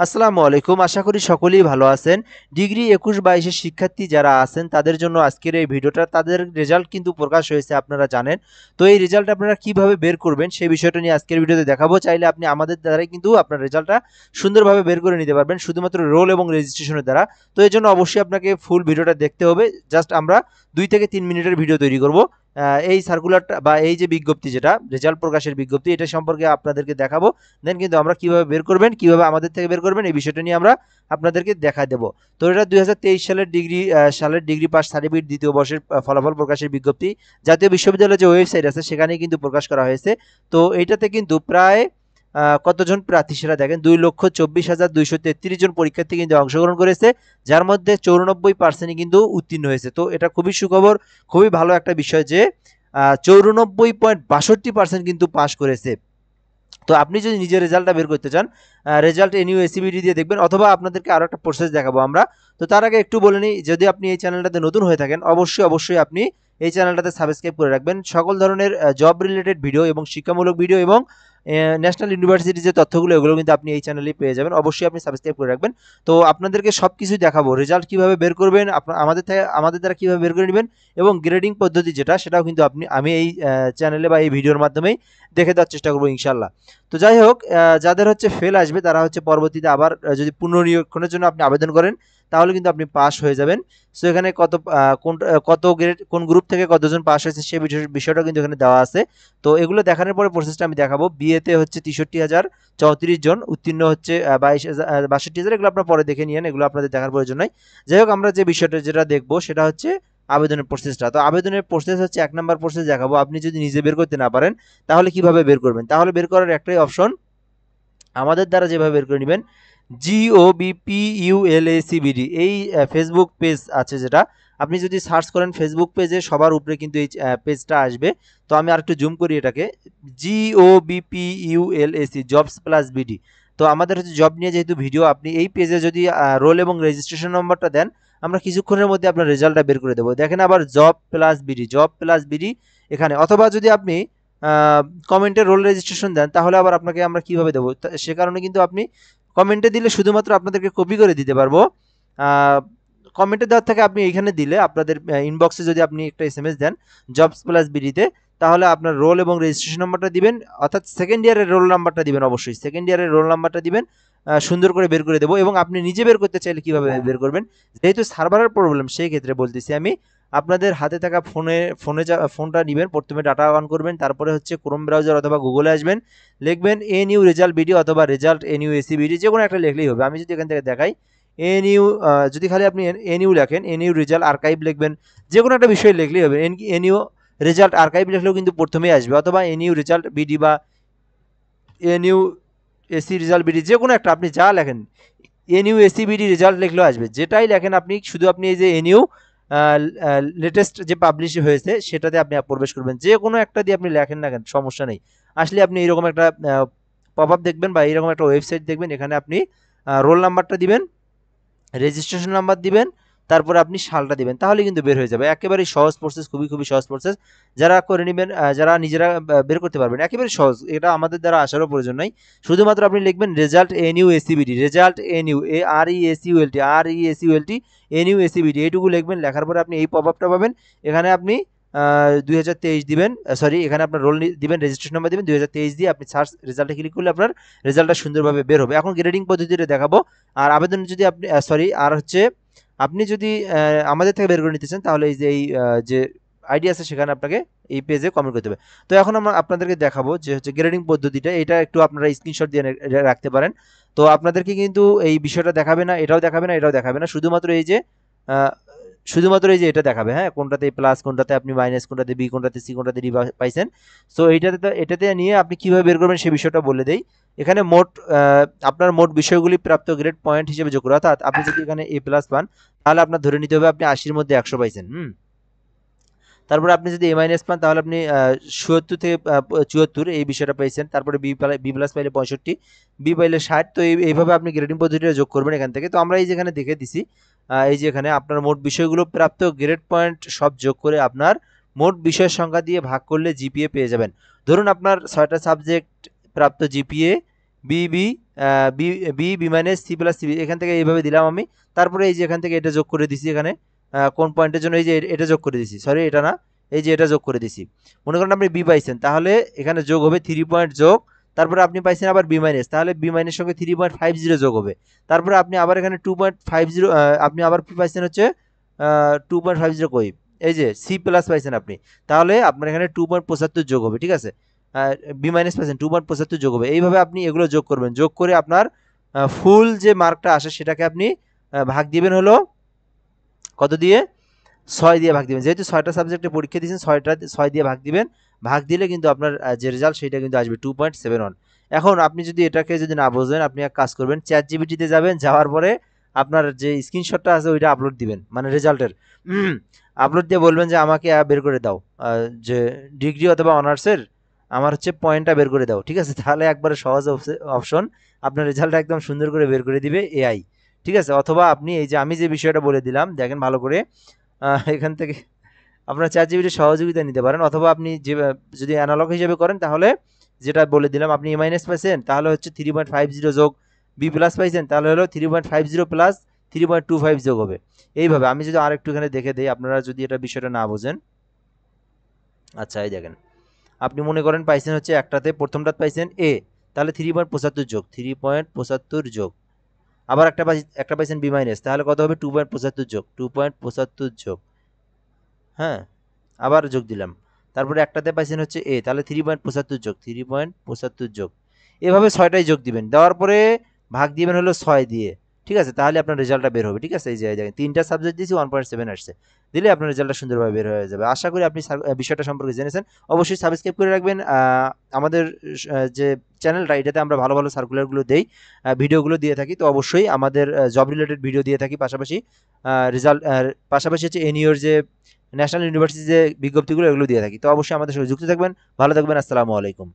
আসসালামু আলাইকুম। আশা করি সকলেই ভালো আছেন। ডিগ্রি ২১-২২ এর শিক্ষার্থী যারা আছেন তাদের জন্য আজকের এই ভিডিওটা। তাদের রেজাল্ট কিন্তু প্রকাশ হয়েছে আপনারা জানেন। তো এই রেজাল্ট আপনারা কিভাবে বের করবেন সেই বিষয়টা নিয়ে আজকের ভিডিওতে দেখাবো। চাইলে আপনি আমাদের দ্বারাই কিন্তু আপনার রেজাল্টটা সুন্দরভাবে বের করে নিতে পারবেন শুধুমাত্র রোল এবং রেজিস্ট্রেশনের দ্বারা। তো এর জন্য অবশ্যই আপনাকে ফুল ভিডিওটা দেখতে হবে। জাস্ট আমরা ২ থেকে ৩ মিনিটের ভিডিও তৈরি করব। এই সার্কুলারটা বা এই যে বিজ্ঞপ্তি যেটা রেজাল্ট প্রকাশের বিজ্ঞপ্তি এটা সম্পর্কে আপনাদেরকে দেখাবো। দেন কিন্তু আমরা কিভাবে বের করবেন, কিভাবে আমাদের থেকে বের করবেন এই বিষয়টা নিয়ে আমরা আপনাদেরকে দেখায় দেব। তো এটা ২০২৩ সালের ডিগ্রি পাস সার্টিফিকেট দ্বিতীয় বর্ষের ফলাফল প্রকাশের বিজ্ঞপ্তি। জাতীয় বিশ্ববিদ্যালয়ের যে ওয়েবসাইট আছে সেখানেই কিন্তু প্রকাশ করা হয়েছে। তো এইটাতে কিন্তু প্রায় কতজন প্রার্থী সেটা দেখেন ২,২৪,২৩৩ জন পরীক্ষার্থী কিন্তু অংশগ্রহণ করেছে, যার মধ্যে ৯৪% কিন্তু উত্তীর্ণ হয়েছে। তো এটা খুবই সুখবর, খুবই ভালো একটা বিষয় যে ৯৪.৬২% কিন্তু পাস করেছে। তো আপনি যদি নিজের রেজাল্টটা বের করতে চান, রেজাল্ট এনইউ এসিবিডি দিয়ে দেখবেন, অথবা আপনাদেরকে আরও একটা প্রসেস দেখাবো আমরা। তো তার আগে একটু বলে নিই, যদি আপনি এই চ্যানেলটাতে নতুন হয়ে থাকেন অবশ্যই আপনি এই চ্যানেলটাতে সাবস্ক্রাইব করে রাখবেন। সকল ধরনের জব রিলেটেড ভিডিও এবং শিক্ষামূলক ভিডিও এবং ন্যাশনাল ইউনিভার্সিটির যে তথ্যগুলো এগুলো কিন্তু আপনি এই চ্যানেলেই পেয়ে যাবেন। অবশ্যই আপনি সাবস্ক্রাইব করে রাখবেন। তো আপনাদেরকে সব কিছুই দেখাবো, রেজাল্ট কীভাবে বের করবেন, আমাদের দ্বারা কীভাবে বের করে নেবেন, এবং গ্রেডিং পদ্ধতি যেটা সেটাও কিন্তু আমি এই চ্যানেলে বা এই ভিডিওর মাধ্যমেই দেখে দেওয়ার চেষ্টা করবো ইনশাল্লাহ। তো যাই হোক, যাদের হচ্ছে ফেল আসবে তারা হচ্ছে পরবর্তীতে আবার যদি পুনর্নিরীক্ষণের জন্য আপনি আবেদন করেন তাহলে কিন্তু আপনি পাস হয়ে যাবেন। সো এখানে কত গ্রেড কোন গ্রুপ থেকে কতজন পাস হয়েছে সে বিষয়টা কিন্তু এখানে দেওয়া আছে। তো এগুলো দেখানোর পরে প্রসেসটা আমি দেখাবো। বিএতে হচ্ছে ৬৩,০৩৪ জন উত্তীর্ণ হচ্ছে ৬২,০৬২ এগুলো আপনারা পরে দেখে নিয়েন, এগুলো আপনাদের দেখার প্রয়োজন নাই। যাই হোক, আমরা যে বিষয়টা যেটা দেখবো সেটা হচ্ছে আবেদনের প্রসেসটা। তো আবেদনের প্রসেস হচ্ছে ১ নাম্বার প্রসেস দেখাবো। আপনি যদি নিজে বের করতে না পারেন তাহলে কিভাবে বের করবেন? তাহলে বের করার একটাই অপশন, আমাদের দ্বারা যেভাবে বের করে নেবেন, GOBPULACBD এই ফেসবুক পেজ আছে যেটা, আপনি যদি সার্চ করেন ফেসবুক পেজে সবার উপরে কিন্তু এই পেজটা আসবে। তো আমি আরেকটু জুম করি এটাকে, GOBPULAC জবস প্লাস বিডি। তো আমাদের হচ্ছে জব নিয়ে যেহেতু ভিডিও, আপনি এই পেজে যদি রোল এবং রেজিস্ট্রেশন নম্বরটা দেন আমরা কিছুক্ষণের মধ্যে আপনার রেজাল্টটা বের করে দেবো। দেখেন আবার জব প্লাস বিডি এখানে, অথবা যদি আপনি কমেন্টে রোল রেজিস্ট্রেশন দেন তাহলে আবার আপনাকে আমরা কিভাবে দেবো, সে কারণে কিন্তু আপনি কমেন্টে দিলে শুধুমাত্র আপনাদেরকে কপি করে দিতে পারবো। কমেন্টে দেওয়ার থেকে আপনি এইখানে দিলে আপনাদের ইনবক্সে যদি আপনি একটা এসএমএস দেন জবস প্লাস বিডিতে, তাহলে আপনার রোল এবং রেজিস্ট্রেশন নাম্বারটা দিবেন, অর্থাৎ সেকেন্ড ইয়ারের রোল নাম্বারটা দিবেন, অবশ্যই সেকেন্ড ইয়ারের রোল নাম্বারটা দিবেন। সুন্দর করে বের করে দেবো। এবং আপনি নিজে বের করতে চাইলে কিভাবে বের করবেন, যেহেতু সার্ভারের প্রবলেম সেই ক্ষেত্রে বলতেছি আমি, আপনাদের হাতে থাকা ফোনটা নেবেন, প্রথমে ডাটা অন করবেন, তারপরে হচ্ছে ক্রোম ব্রাউজার অথবা গুগলে আসবেন, লিখবেন এনইউ রেজাল্ট বিডি অথবা রেজাল্ট এনইউ এসিবিডি, যে কোনো একটা লিখলেই হবে। আমি যদি এখান থেকে দেখাই এনইউ, যদি খালি আপনি এনইউ লেখেন, এনইউ রেজাল্ট আর্কাইভ লিখবেন, যে কোনো একটা বিষয় লিখলেই হবে। এনইউ রেজাল্ট আর্কাইভ লিখলেও কিন্তু প্রথমেই আসবে, অথবা এনইউ রেজাল্ট বিডি বা এনইউ এসি রেজাল্ট বিডি, যে কোনো একটা আপনি যা লেখেন, এনইউ এসিবিডি রেজাল্ট লিখলেও আসবে। যেটাই লেখেন আপনি, শুধু আপনি এই যে এনইউ লেটেস্ট যে পাবলিশ হয়েছে সেটাতে আপনি প্রবেশ করবেন, যে কোনো একটা দিয়ে আপনি লেখেন না কেন সমস্যা নেই। আসলে আপনি এরকম একটা পপ আপ দেখবেন বা এরকম একটা ওয়েবসাইট দেখবেন, এখানে আপনি রোল নাম্বারটা দিবেন, রেজিস্ট্রেশন নাম্বার দিবেন, তারপরে আপনি সালটা দিবেন, তাহলে কিন্তু বের হয়ে যাবে। একেবারেই সহজ প্রসেস, খুবই সহজ প্রসেস। যারা করে নেবেন, যারা নিজেরা বের করতে পারবেন, একেবারে সহজ, এটা আমাদের দ্বারা আসারও প্রয়োজন নাই। শুধুমাত্র আপনি লিখবেন result NU ACBD, result NU RESULT NU ACBD, এইটুকু লিখবেন। লেখার পরে আপনি এই পপ আপটা পাবেন, এখানে আপনি 2023 দিবেন, সরি এখানে আপনার রোল দিবেন, রেজিস্ট্রেশন নাম্বার দিবেন 2023 দিয়ে আপনি সার্চ রেজাল্টে ক্লিক করলে আপনার রেজাল্টটা সুন্দরভাবে বের হবে। এখন গ্রেডিং পদ্ধতিটা দেখাবো। আর আবেদন যদি আপনি আর হচ্ছে আপনি যদি আমাদের থেকে বের করে নিতে চান তাহলে এই যে যে আইডি আছে সেখানে আপনাকে এই পেজে কমেন্ট করতে হবে। তো এখন আমরা আপনাদেরকে দেখাবো যে হচ্ছে গ্রেডিং পদ্ধতিটা, এটা একটু আপনারা স্ক্রিনশট দিয়ে রাখতে পারেন। তো আপনাদেরকে কিন্তু এই বিষয়টা দেখাবে না, এটাও দেখাবে না, এটাও দেখাবে না, শুধুমাত্র এই যে এটা দেখাবে, হ্যাঁ, কোনটাতে প্লাস, কোনটাতে আপনি মাইনাস, কোনটাতে বি, কোনটাতে সি, কোনটাতে ডি পাইছেন। সো এটাতে নিয়ে আপনি কিভাবে বের করবেন সেই বিষয়টা বলে দেই। এখানে আপনার মোট বিষয়গুলি প্রাপ্ত গ্রেড পয়েন্ট হিসেবে যোগ করা, অর্থাৎ আপনি যদি এখানে এ প্লাস পান তাহলে আপনার ধরে নিতে হবে আপনি 80-র মধ্যে 100 পাইছেন। তারপরে আপনি যদি এ মাইনাস পান তাহলে আপনি ৭৭ থেকে ৭৪ এই বিষয়টা পাইছেন। তারপরে বি প্লাস পাইলে 65, বি পাইলে 60। তো এইভাবে আপনি গ্রেডিং পদ্ধতিটা যোগ করবেন এখান থেকে। তো আমরা এই যেখানে দেখে দিছি, এই যে এখানে আপনার মোট বিষয়গুলো প্রাপ্ত গ্রেড পয়েন্ট সব যোগ করে আপনার মোট বিষয়ের সংখ্যা দিয়ে ভাগ করলে জিপিএ পেয়ে যাবেন। ধরুন আপনার 6টা সাবজেক্ট প্রাপ্ত GPA B B B B B minus C plus C, এখান থেকে এইভাবে দিলাম আমি। তারপরে এই যে এখান থেকে এটা যোগ করে দিছি এখানে কোন পয়েন্টের জন্য, এই যে এটা যোগ করে দিছি, সরি এটা না, এই যে এটা যোগ করে দিছি। মনে করেন আপনি বি পাইছেন, তাহলে এখানে যোগ হবে 3 পয়েন্ট যোগ, তারপরে আপনি পাইছেন আবার বি মাইনাস, তাহলে বি মাইনাস সঙ্গে 3.50 যোগ হবে। তারপরে আপনি আবার এখানে 2.50 আপনি আবার পাইছেন হচ্ছে 2.50 কই, এই যে সি প্লাস পাইছেন আপনি, তাহলে আপনার এখানে 2.75 যোগ হবে, ঠিক আছে। বি মাইনাস পাইছেন 2.75 যোগ হবে। এইভাবে আপনি এগুলো যোগ করবেন, যোগ করে আপনার ফুল যে মার্কটা আসে সেটাকে আপনি ভাগ দিবেন হলো কত দিয়ে, 6 দিয়ে ভাগ দিবেন। যেহেতু 6টা সাবজেক্টে পরীক্ষা দিয়েছেন, 6 দিয়ে ভাগ দিবেন। ভাগ দিলে কিন্তু আপনার যে রেজাল্ট সেটা কিন্তু আসবে 2.71। এখন আপনি যদি এটাকে যদি না বোঝেন, আপনি এক কাজ করবেন, ChatGPT-তে যাবেন, যাওয়ার পরে আপনার যে স্ক্রিনশটটা আছে ওইটা আপলোড দিবেন, মানে রেজাল্টের আপলোড দিয়ে বলবেন যে আমাকে বের করে দাও যে ডিগ্রি অথবা অনার্সের আমার হচ্ছে পয়েন্টটা বের করে দাও, ঠিক আছে। তাহলে একবারে সহজ অপশন, আপনার রেজাল্টটা একদম সুন্দর করে বের করে দিবে এআই, ঠিক আছে। অথবা আপনি এই যে আমি যে বিষয়টা বলে দিলাম দেখেন ভালো করে, এখান থেকে আপনার ChatGPT সহযোগিতা নিতে পারেন, অথবা আপনি যে যদি অ্যানালগ হিসেবে করেন তাহলে যেটা বলে দিলাম, আপনি এ মাইনাস পাইছেন তাহলে হচ্ছে 3.50 যোগ বি প্লাস পাইছেন তাহলে হলো 3.50 প্লাস 3.25 যোগ হবে। এইভাবে আমি যদি আরেকটু এখানে দেখে দেই, আপনারা যদি এটা বিষয়টা না বোঝেন, আচ্ছা এই দেখেন, আপনি মনে করেন পাইছেন হচ্ছে একটাতে প্রথমটা পাইছেন এ, তাহলে 3.75 যোগ 3.75 যোগ, আবার একটা পাইছেন বি মাইনাস, তাহলে কত হবে 2.75 যোগ 2.75 যোগ, হ্যাঁ আবার যোগ দিলাম। তারপরে একটাতে পাইছেন হচ্ছে এ, তাহলে 3.75 যোগ 3.75 যোগ, এভাবে 6টাই যোগ দিবেন, দেওয়ার পরে ভাগ দিবেন হলো 6 দিয়ে, ঠিক আছে। তাহলে আপনার রেজাল্টটা বের হবে, ঠিক আছে। এই যে দেখেন 3টা সাবজেক্ট দিয়েছি 1.7 আসছে, দিলে আপনার রেজাল্টটা সুন্দরভাবে বের হয়ে যাবে। আশা করি আপনি বিষয়টা সম্পর্কে জেনেছেন। অবশ্যই সাবস্ক্রাইব করে রাখবেন আমাদের যে চ্যানেলটা, এটাতে আমরা ভালো ভালো সার্কুলারগুলো দেই, ভিডিওগুলো দিয়ে থাকি। তো অবশ্যই আমাদের জব রিলেটেড ভিডিও দিয়ে থাকি, পাশাপাশি রেজাল্ট, পাশাপাশি হচ্ছে এনইওর যে ন্যাশনাল ইউনিভার্সিটি যে বিজ্ঞপ্তিগুলো এগুলো দিয়ে থাকি। তো অবশ্যই আমাদের সাথে যুক্ত থাকবেন। ভালো থাকবেন। আসসালামু আলাইকুম।